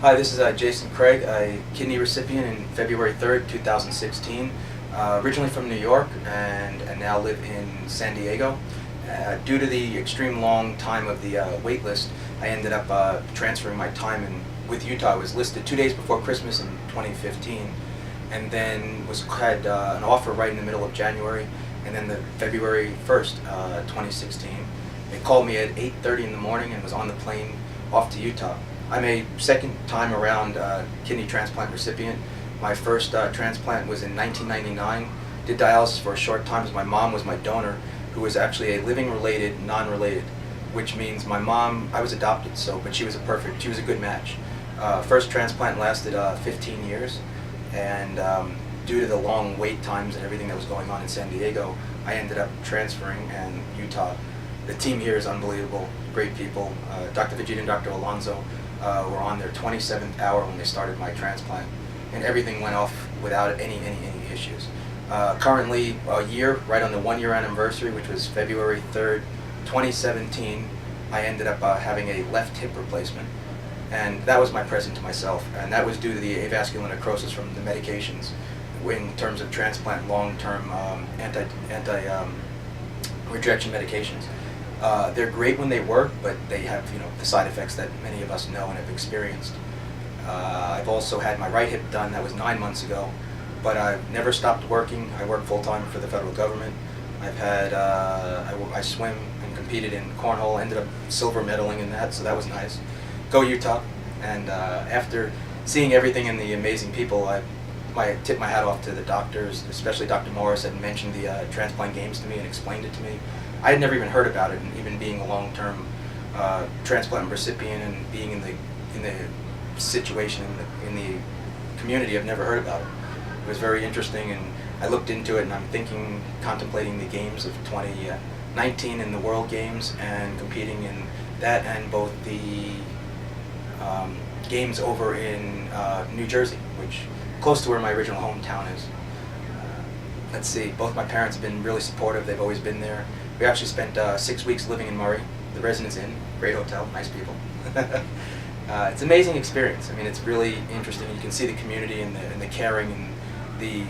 Hi, this is Jason Craig, a kidney recipient in February 3rd, 2016. Originally from New York and now live in San Diego. Due to the extreme long time of the wait list, I ended up transferring my time with Utah. I was listed 2 days before Christmas in 2015, and then had an offer right in the middle of January, and then the February 1st, 2016. They called me at 8:30 in the morning and was on the plane off to Utah. I'm a second time around kidney transplant recipient. My first transplant was in 1999. Did dialysis for a short time as my mom was my donor, who was actually a living related, non-related, which means my mom, I was adopted, but she was she was a good match. First transplant lasted 15 years, and due to the long wait times and everything that was going on in San Diego, I ended up transferring, and Utah. The team here is unbelievable, great people. Dr. Vijay and Dr. Alonso were on their 27th hour when they started my transplant, and everything went off without any issues. Currently, a year, right on the 1-year anniversary, which was February 3rd, 2017, I ended up having a left hip replacement, and that was my present to myself, and that was due to the avascular necrosis from the medications in terms of transplant long-term anti-rejection medications. They're great when they work, but they have the side effects that many of us know and have experienced. I've also had my right hip done. That was 9 months ago, but I've never stopped working. I work full-time for the federal government. I've had I swim and competed in cornhole. Ended up silver medaling in that, so that was nice. Go Utah! And after seeing everything and the amazing people, I tip my hat off to the doctors, especially Dr. Morris, had mentioned the Transplant Games to me and explained it to me. I had never even heard about it, and even being a long-term transplant recipient and being in the situation in the community, I've never heard about it. It was very interesting, and I looked into it, and I'm contemplating the games of 2019 in the World Games, and competing in that and both the games over in New Jersey, which close to where my original hometown is. Let's see, both my parents have been really supportive. They've always been there. We actually spent 6 weeks living in Murray, the Residence Inn, great hotel, nice people. It's an amazing experience. I mean, it's really interesting. You can see the community and the caring and the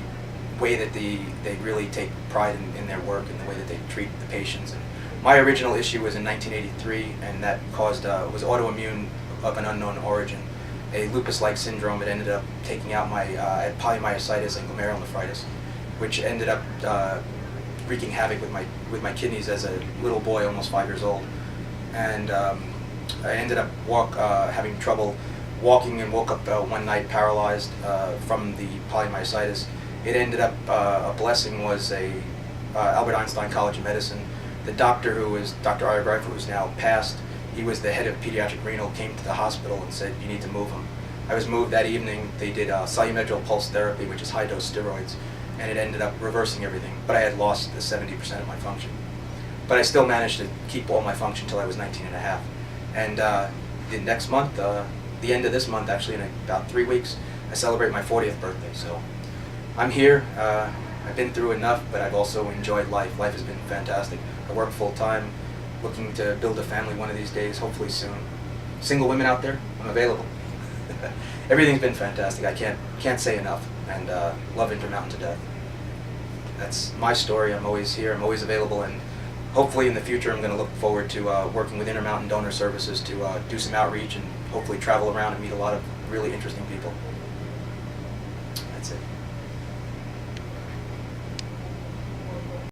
way that they really take pride in their work and the way that they treat the patients. And my original issue was in 1983, and that was autoimmune of an unknown origin, a lupus-like syndrome. It ended up taking out I had polymyositis and glomerulonephritis, which ended up wreaking havoc with my kidneys as a little boy, almost 5 years old, and I ended up having trouble walking and woke up one night paralyzed from the polymyositis. It ended up a blessing was Albert Einstein College of Medicine. The doctor, who was Dr. Ira Greifer, who's now passed, he was the head of pediatric renal, came to the hospital and said, "You need to move him." I was moved that evening. They did solumedrol pulse therapy, which is high-dose steroids, and it ended up reversing everything. But I had lost the 70% of my function. But I still managed to keep all my function until I was 19 and a half. And the next month, the end of this month, actually in about 3 weeks, I celebrate my 40th birthday. So I'm here. I've been through enough, but I've also enjoyed life. Life has been fantastic. I work full-time, looking to build a family one of these days, hopefully soon. Single women out there, I'm available. Everything's been fantastic. I can't say enough, and love Intermountain to death. That's my story. I'm always here. I'm always available, and hopefully in the future I'm going to look forward to working with Intermountain Donor Services to do some outreach and hopefully travel around and meet a lot of really interesting people.